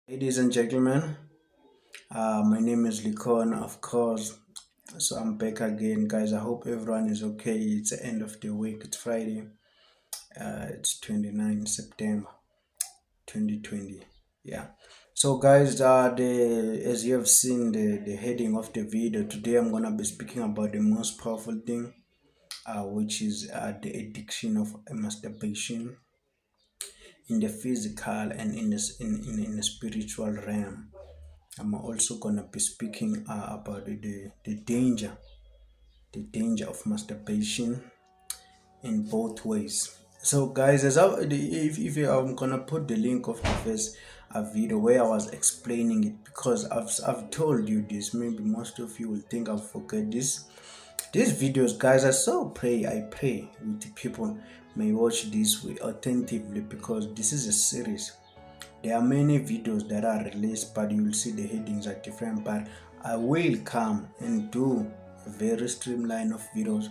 Ladies and gentlemen, my name is Likon, of course. So I'm back again, guys. I hope everyone is okay. It's the end of the week. It's Friday. It's 29 September 2020. Yeah. So, guys, as you have seen the heading of the video, today I'm gonna be speaking about the most powerful thing, which is the addiction of masturbation in the physical and in the spiritual realm. I'm also gonna be speaking about the danger of masturbation in both ways. So, guys, if I'm gonna put the link of the first video where I was explaining it, because I've told you this. Maybe most of you will think I've forget this. These videos, guys, I pray with the people may watch this way attentively, because this is a series. There are many videos that are released, but you will see the headings are different. But I will come and do a very streamlined of videos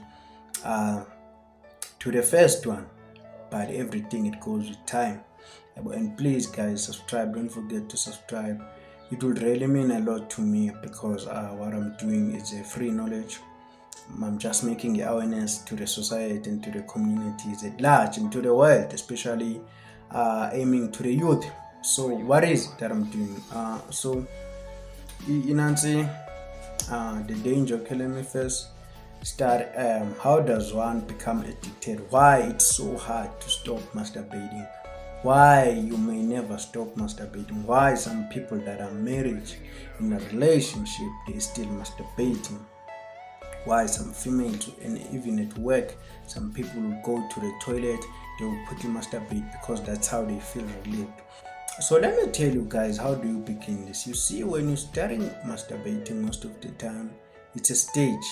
to the first one. But everything it goes with time. And please, guys, subscribe. Don't forget to subscribe. It will really mean a lot to me, because what I'm doing is a free knowledge. I'm just making awareness to the society and to the communities at large and to the world, especially aiming to the youth. So what is that I'm doing? Nancy, the danger. Okay, let me first start. How does one become addicted? Why it's so hard to stop masturbating? Why you may never stop masturbating? Why some people that are married in a relationship they still masturbating? Why some females, and even at work, some people will go to the toilet, they will put in masturbate because that's how they feel relieved. So let me tell you guys, how do you begin this? You see, when you're starting masturbating, most of the time it's a stage.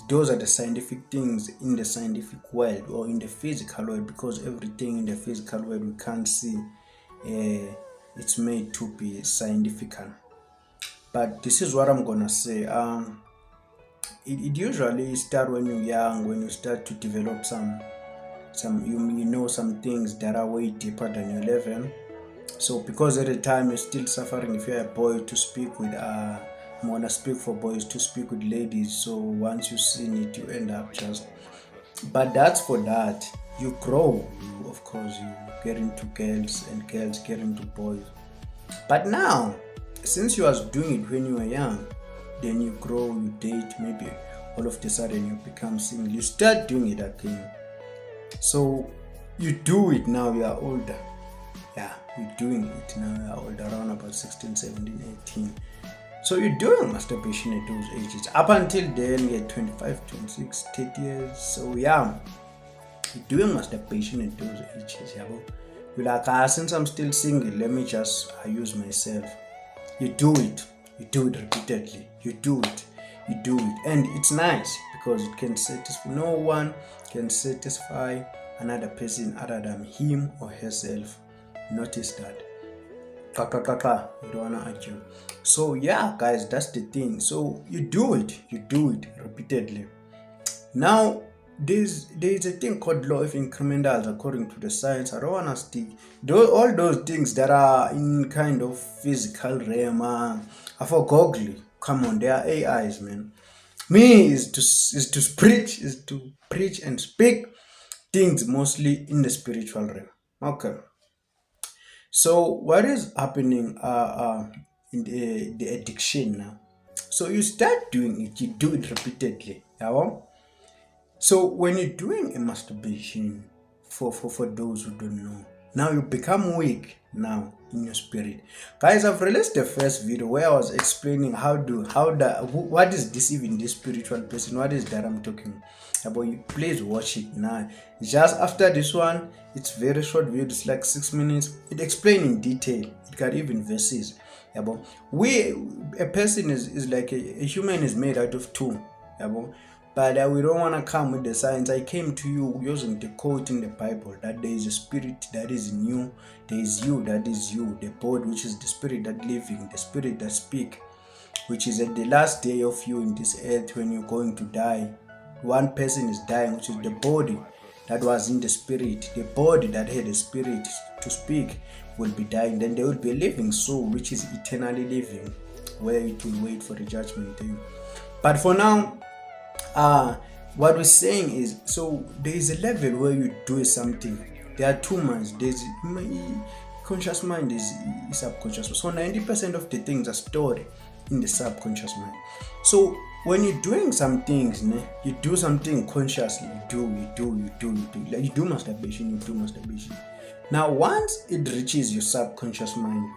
Those are the scientific things in the scientific world or in the physical world, because everything in the physical world we can't see. It's made to be scientific. But this is what I'm gonna say. It usually start when you're young, when you start to develop some some things that are way deeper than your level. So because at the time you're still suffering, if you're a boy, to speak with I'm gonna speak for boys, to speak with ladies. So once you seen it, you end up just, but that's for that. You grow, of course you get into girls and girls get into boys. But now, since you was doing it when you were young, then you grow, you date, maybe all of a sudden you become single, you start doing it again. So you do it now, you are older. Yeah, you're doing it now, you are older, around about 16, 17, 18. So you're doing masturbation at those ages. Up until then, you're 25, 26, 30 years. So yeah, you're doing masturbation at those ages. Yeah, you're like, since I'm still single, let me just use myself. You do it repeatedly. You do it, and it's nice because it can satisfy. No one can satisfy another person other than him or herself. Notice that. You don't wanna argue. So yeah, guys, that's the thing. So you do it repeatedly. Now there's a thing called law of incrementals according to the science. I don't wanna stick all those things that are in kind of physical realm. I for goggly. Come on, they are AIs, man. Me is to preach and speak things mostly in the spiritual realm. Okay. So what is happening in the addiction now? So you start doing it, you do it repeatedly. Yeah? So when you're doing a masturbation, for those who don't know, now you become weak now in your spirit. Guys, I've released the first video where I was explaining what is this, even this spiritual person, what is that I'm talking about. You please watch it now. Just after this one, it's very short video, it's like 6 minutes. It explains in detail. It got even verses. About a person is like a human is made out of two. But we don't want to come with the science. I came to you using the quote in the Bible that there is a spirit that is in you, there is you that is you, the body which is the spirit that living, the spirit that speak, which is at the last day of you in this earth when you're going to die. One person is dying, which is the body that was in the spirit, the body that had the spirit to speak. will be dying. Then there will be a living soul which is eternally living, where it will wait for the judgment day. But for now, what we're saying is, so there is a level where you do something. There are two minds. There's conscious mind, is subconscious. So 90% of the things are stored in the subconscious mind. So when you're doing some things, you do something consciously. You do. Like you do masturbation. Now, once it reaches your subconscious mind,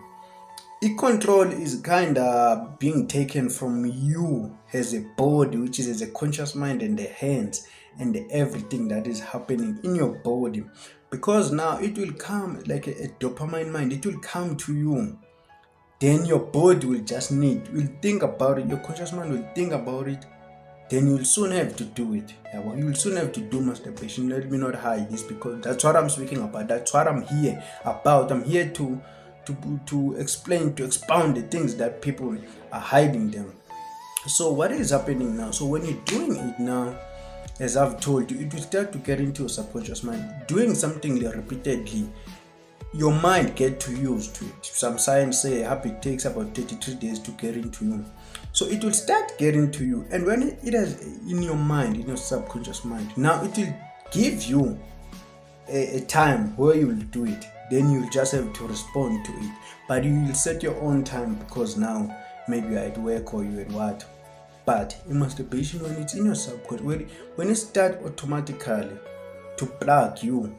control is kind of being taken from you as a body, which is as a conscious mind, and the hands and everything that is happening in your body. Because now it will come like a dopamine mind. It will come to you. Then your body will think about it. Your conscious mind will think about it. Then you'll soon have to do it. You'll soon have to do masturbation. Let me not hide this, because that's what I'm speaking about. That's what I'm here about. I'm here to explain, to expound the things that people are hiding them. So what is happening now? So when you're doing it now, as I've told you, it will start to get into your subconscious mind. Doing something repeatedly, your mind get too used to it. Some science say a habit takes about 33 days to get into you. So it will start getting to you, and when it is in your mind, in your subconscious mind, now it will give you a time where you will do it. Then you'll just have to respond to it, but you will set your own time, because now maybe you're at work or you're at what. But in masturbation, when it's in your subconscious, when it starts automatically to plug you,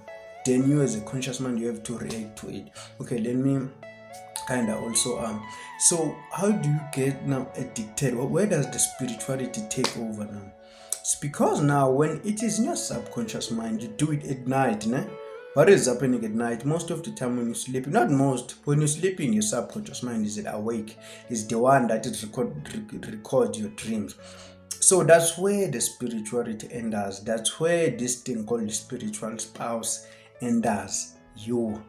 then you as a conscious mind, you have to react to it. Okay, let me kind of also so how do you get now addicted? Where does the spirituality take over now? It's because now when it is in your subconscious mind, you do it at night. What is happening at night? Most of the time when you sleep, not most, when you're sleeping, your subconscious mind is awake. Is the one that is record your dreams. So that's where the spirituality enters. That's where this thing called the spiritual spouse enters you.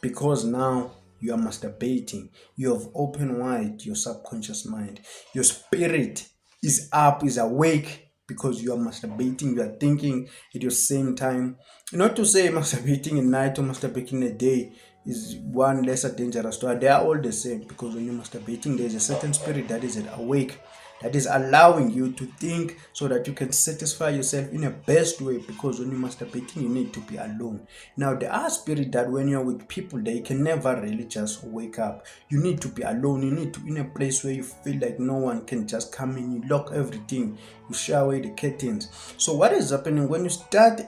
Because now you are masturbating. You have opened wide your subconscious mind. Your spirit is up, is awake, because you are masturbating. You are thinking at the same time. Not to say masturbating at night or masturbating a day is one lesser dangerous. They are all the same, because when you're masturbating, there's a certain spirit that is awake, that is allowing you to think so that you can satisfy yourself in a best way. Because when you're masturbating, you need to be alone. Now, there are spirits that when you're with people, they can never really just wake up. You need to be alone. You need to be in a place where you feel like no one can just come in. You lock everything. You share away the curtains. So what is happening when you start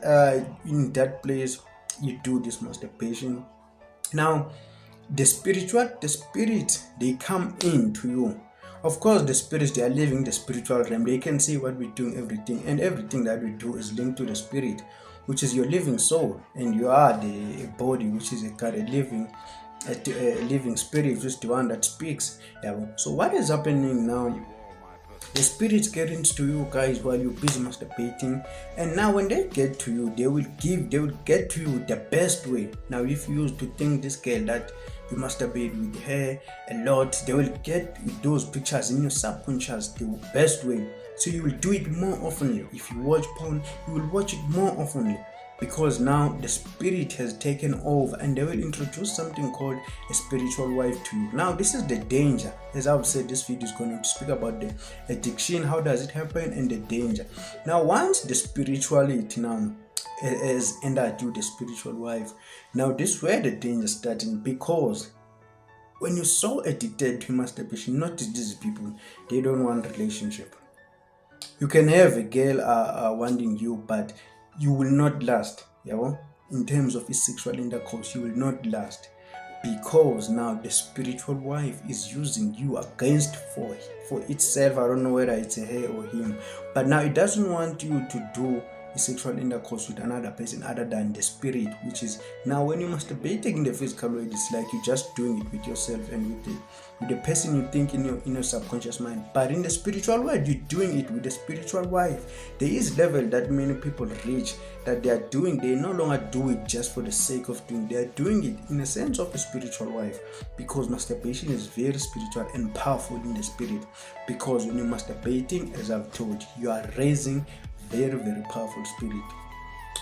in that place? You do this masturbation. Now, the spirits, they come into you. Of course, the spirits, they are living the spiritual realm. They can see what we're doing, everything. And everything that we do is linked to the spirit, which is your living soul. And you are the body, which is a living spirit, which is the one that speaks. So what is happening now? The spirits get into you guys while you're busy masturbating, and now when they get to you, they will get to you the best way. Now, if you used to think this girl that you masturbate with her a lot, they will get those pictures in your subconscious the best way. So you will do it more often. If you watch porn, you will watch it more often, because now the spirit has taken over, and they will introduce something called a spiritual wife to you. Now, this is the danger. As I've said, this video is going to speak about the addiction, how does it happen, and the danger. Now, once the spirituality now has entered you, the spiritual wife, now this is where the danger is starting, because when you're so addicted to masturbation, not these people, they don't want relationship. You can have a girl wanting you, but you will not last. In terms of his sexual intercourse, you will not last, because now the spiritual wife is using you against for itself. I don't know whether it's a her or him, but now it doesn't want you to do sexual intercourse with another person other than the spirit, which is now when you're masturbating in the physical world, it's like you're just doing it with yourself and with the person you think in your subconscious mind. But in the spiritual world, you're doing it with the spiritual wife. There is level that many people reach that they no longer do it just for the sake of doing. They are doing it in a sense of a spiritual wife, because masturbation is very spiritual and powerful in the spirit. Because when you're masturbating, as I've told you, you are raising very, very powerful spirit.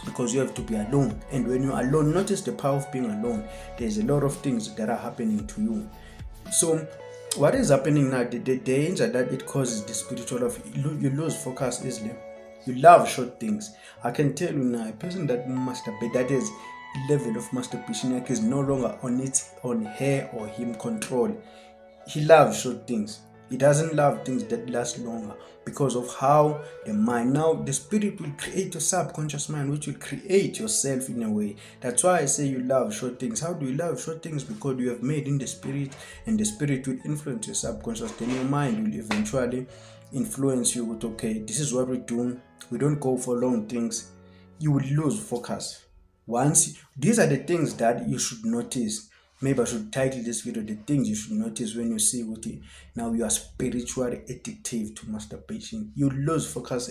because you have to be alone. And when you're alone, notice the power of being alone. There's a lot of things that are happening to you. So what is happening now, the danger that it causes the spiritual life, you lose focus easily. You love short things. I can tell you now, a person that masturbate, that is level of masturbation, like, is no longer on her or him control. He loves short things. He doesn't love things that last longer because of how the mind. Now, the spirit will create your subconscious mind, which will create yourself in a way. That's why I say you love short things. How do you love short things? Because you have made in the spirit, and the spirit will influence your subconscious. Then your mind will eventually influence you with, okay, this is what we do. We don't go for long things. You will lose focus. Once these are the things that you should notice. Maybe I should title this video the things you should notice when you see what it. Now you are spiritually addictive to masturbation. You lose focus.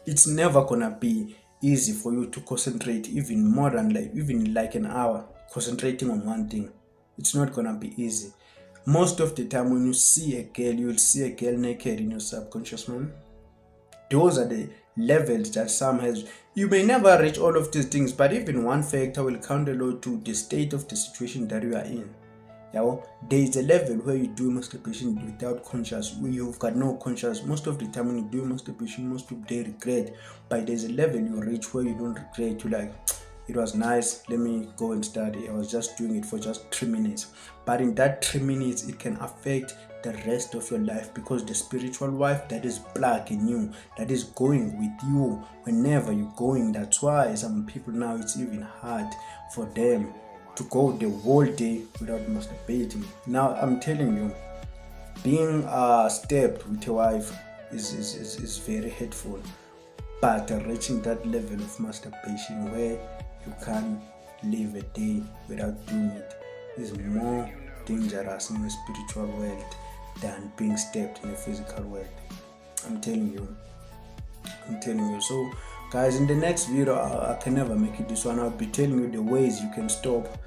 It's never gonna be easy for you to concentrate even more than even like an hour concentrating on one thing. It's not gonna be easy. Most of the time when you see a girl, you will see a girl naked in your subconscious mind. Those are the levels that some has. You may never reach all of these things, but even one factor will count a lot to the state of the situation that you are in. There is a level where you do masturbation without conscious, where you've got no conscious. Most of the time when you do masturbation, most people they regret, but there's a level you reach where you don't regret. You like, it was nice, let me go and study. I was just doing it for just 3 minutes. But in that 3 minutes, it can affect the rest of your life, because the spiritual wife that is black in you, that is going with you whenever you're going. That's why some people now, it's even hard for them to go the whole day without masturbating. Now I'm telling you, being stepped with a wife is very hateful, but reaching that level of masturbation where you can't live a day without doing it is more dangerous in the spiritual world than being stepped in the physical world. I'm telling you. So guys, in the next video, I can never make it this one. I'll be telling you the ways you can stop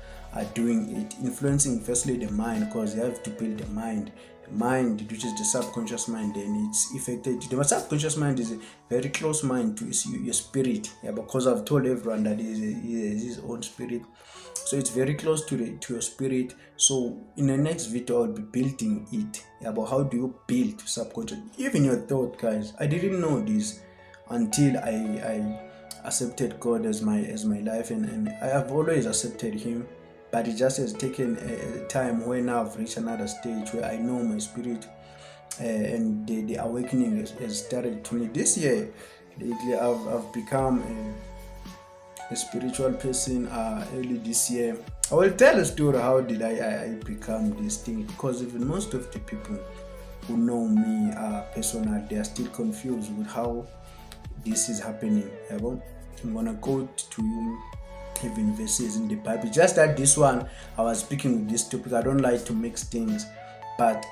doing it. Influencing firstly the mind, because you have to build the mind. The mind, which is the subconscious mind, then it's affected. The subconscious mind is a very close mind to your spirit. Because I've told everyone that he has his own spirit. So it's very close to your spirit. So in the next video, I'll be building it. About how do you build subconscious, even your thought, guys. I didn't know this until I accepted God as my life, and I have always accepted Him, but it just has taken a time when I've reached another stage where I know my spirit, and the awakening has started to me. This year, lately, I've become a spiritual person. Early this year, I will tell a story how did I become this thing, because even most of the people who know me personally, they are still confused with how this is happening. I'm gonna go to you even verses in the Bible. Just that this one, I was speaking with this topic. I don't like to mix things, but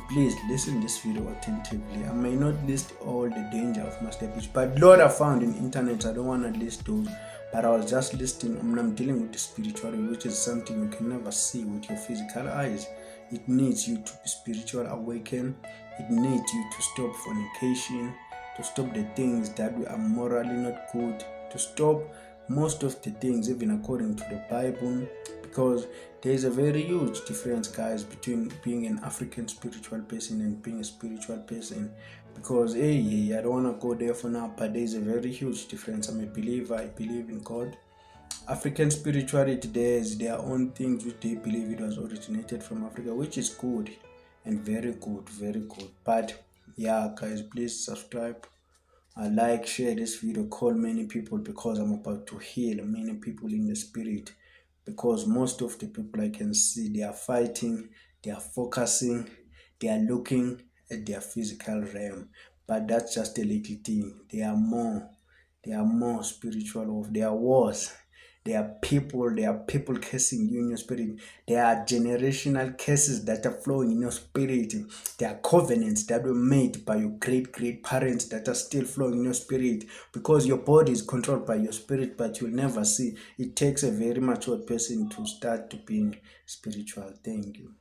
please listen this video attentively. I may not list all the danger of masturbation, but Lord, I found in internet. I don't want to list those, but I was just listing. I'm dealing with the spiritual, which is something you can never see with your physical eyes. It needs you to be spiritual awakened. It needs you to stop fornication, to stop the things that are morally not good, to stop most of the things, even according to the Bible, because there is a very huge difference, guys, between being an African spiritual person and being a spiritual person. Because I don't want to go there for now, but there is a very huge difference. I'm a believer. I believe in God. African spirituality, there's their own things which they believe it was originated from Africa, which is good and very good, very good. But yeah, guys, please subscribe, like, share this video, call many people, because I'm about to heal many people in the spirit. Because most of the people I can see, they are fighting, they are focusing, they are looking at their physical realm, but that's just a little thing. They are more spiritual. Of there are wars. There are people cursing you in your spirit. There are generational curses that are flowing in your spirit. There are covenants that were made by your great parents that are still flowing in your spirit, because your body is controlled by your spirit, but you'll never see. It takes a very mature person to start to being spiritual. Thank you.